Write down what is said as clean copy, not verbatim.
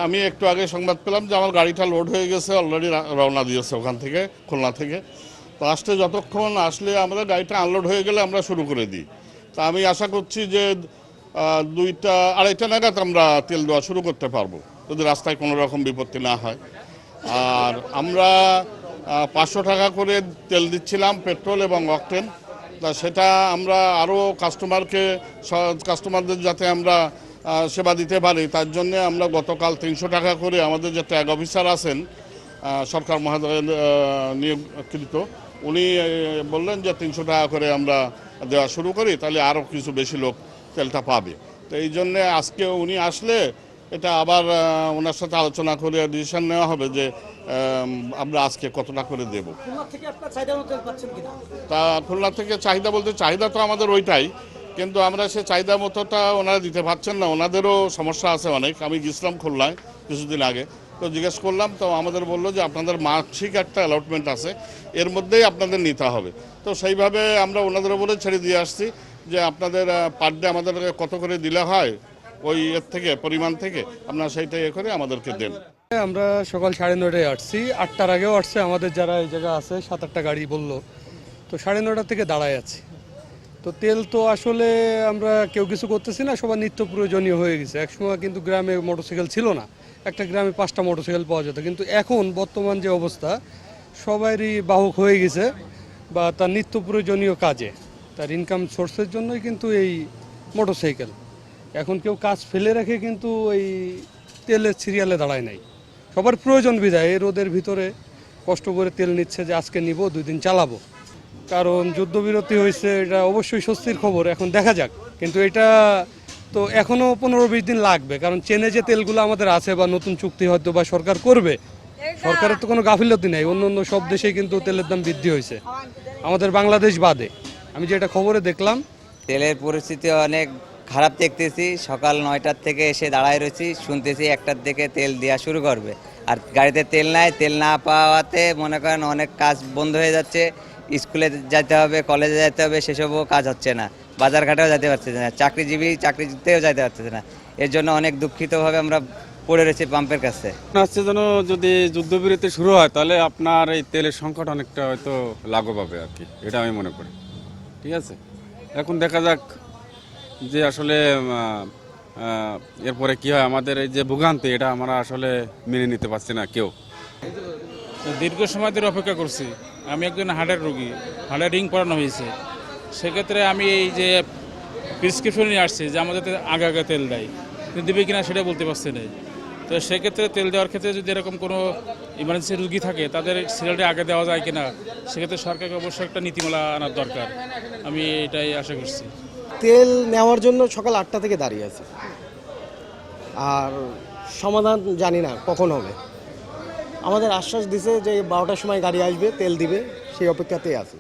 আমি একটু আগে সংবাদ পেলাম যে আমার গাড়িটা লোড হয়ে গেছে, অলরেডি রওনা দিয়েছে ওখান থেকে, খুলনা থেকে। তো যতক্ষণ আসলে আমাদের গাড়িটা আনলোড হয়ে গেলে আমরা শুরু করে দিই। তা আমি আশা করছি যে 2টা-2:30 নাগাদ আমরা তেল দেওয়া শুরু করতে পারবো, যদি রাস্তায় কোনো রকম বিপত্তি না হয়। আর আমরা 500 টাকা করে তেল দিচ্ছিলাম, পেট্রোল এবং অকটেন। তা সেটা আমরা আরও কাস্টমারদের যাতে আমরা সেবা দিতে পারি, তার জন্য আমরা গতকাল 300 টাকা করে আমাদের যে ট্যাগ অফিসার আছেন সরকার মহোদয় নিয়োগকৃত, উনি বললেন যে 300 টাকা করে আমরা দেওয়া শুরু করি, তাহলে আরও কিছু বেশি লোক তেলটা পাবে। তো এই জন্যে আজকে উনি আসলে এটা আবার ওনার সাথে আলোচনা করে ডিসিশন নেওয়া হবে যে আমরা আজকে কতটা করে দেব। তা খুলনা থেকে চাহিদা বলতে চাহিদা তো আমাদের ওইটাই, কিন্তু আমরা সে চাহিদা মতোটা ওনারা দিতে পারছেন না, ওনাদেরও সমস্যা আছে অনেক। আমি গেছিলাম খুলনায় কিছুদিন আগে, তো জিজ্ঞেস করলাম, তো আমাদের বললো যে আপনাদের মাসিক একটা অ্যালটমেন্ট আছে, এর মধ্যেই আপনাদের নিতে হবে। তো সেইভাবে আমরা ওনাদের উপরে ছেড়ে দিয়ে আসছি যে আপনাদের পার ডে আমাদের কত করে দিলে হয়, ওই এর থেকে পরিমাণ থেকে আপনারা সেইটা করে আমাদেরকে দেন। আমরা সকাল 9:30টায় আসছি, 8টার আগেও আসছে আমাদের যারা এই জায়গা আছে, 7-8টা গাড়ি বললো। তো 9:30 থেকে দাঁড়ায় আছি। তো তেল তো আসলে আমরা কেউ কিছু করতেছি না, সবার নিত্য প্রয়োজনীয় হয়ে গেছে। একসময় কিন্তু গ্রামে মোটরসাইকেল ছিল না, একটা গ্রামে 5টা মোটরসাইকেল পাওয়া যেত, কিন্তু এখন বর্তমান যে অবস্থা সবারই বাহক হয়ে গেছে বা তার নিত্য প্রয়োজনীয় কাজে, তার ইনকাম সোর্সের জন্যই কিন্তু এই মোটরসাইকেল। এখন কেউ কাজ ফেলে রেখে কিন্তু এই তেলের সিরিয়ালে দাঁড়ায় নাই, সবার প্রয়োজন বিধায় এই রোদের ভিতরে কষ্ট করে তেল নিচ্ছে যে আজকে নিব, 2 দিন চালাবো। কারণ যুদ্ধবিরতি হয়েছে, এটা অবশ্যই স্বস্তির খবর। এখন দেখা যাক, কিন্তু এটা তো এখনও 15-20 দিন লাগবে, কারণ চেনে যে তেলগুলো আমাদের আছে বা নতুন চুক্তি হয়তো বা সরকার করবে, সরকারের তো কোনো গাফিলতি নেই। অন্য সব দেশেই কিন্তু তেলের দাম বৃদ্ধি হয়েছে, আমাদের বাংলাদেশ বাদে। আমি যেটা খবরে দেখলাম, তেলের পরিস্থিতি অনেক খারাপ দেখতেছি। সকাল 9টার থেকে এসে দাঁড়ায় রয়েছি, শুনতেছি 1টার দিকে তেল দেওয়া শুরু করবে। আর গাড়িতে তেল নাই, তেল না পাওয়াতে মনে করেন অনেক কাজ বন্ধ হয়ে যাচ্ছে। স্কুলে যেতে হবে, কলেজে যেতে হবে, সেসবও কাজ হচ্ছে না। বাজারঘাটেও যেতে পারছে না, চাকরিতেও যেতে পারছে না। এর জন্য অনেক দুঃখিতভাবে আমরা পড়ে রয়েছি পাম্পের কাছে। আসছে যেন যদি যুদ্ধবিরতি শুরু হয়, তাহলে আপনার এই তেলের সংকট অনেকটা হয়তো লাঘব হবে আর কি, এটা আমি মনে করি। ঠিক আছে, এখন দেখা যাক যে আসলে এরপরে কি হয়। আমাদের এই যে ভোগান্তি, এটা আমরা আসলে মেনে নিতে পারছি না কেউ। দীর্ঘ সময় ধরে অপেক্ষা করছি। আমি একজন হার্টের রোগী, হার্টের রিং পরানো হয়েছে। সেক্ষেত্রে আমি এই যে প্রেসক্রিপশন নিয়ে আসছি যে আমাদের আগে তেল দেয়, দেবে কিনা সেটা বলতে পারছি না। তো সেক্ষেত্রে তেল দেওয়ার ক্ষেত্রে যদি এরকম কোনো ইমার্জেন্সি রুগী থাকে, তাদের সিরিয়ালটা আগে দেওয়া যায় কিনা, সেক্ষেত্রে সরকারকে অবশ্যই একটা নীতিমালা আনার দরকার, আমি এটাই আশা করছি। তেল নেওয়ার জন্য সকাল 8টা থেকে দাঁড়িয়ে আছে, আর সমাধান জানি না কখন হবে। আমাদের আশ্বাস দিছে যে 12টার সময় গাড়ি আসবে, তেল দিবে, সেই অপেক্ষাতেই আছি।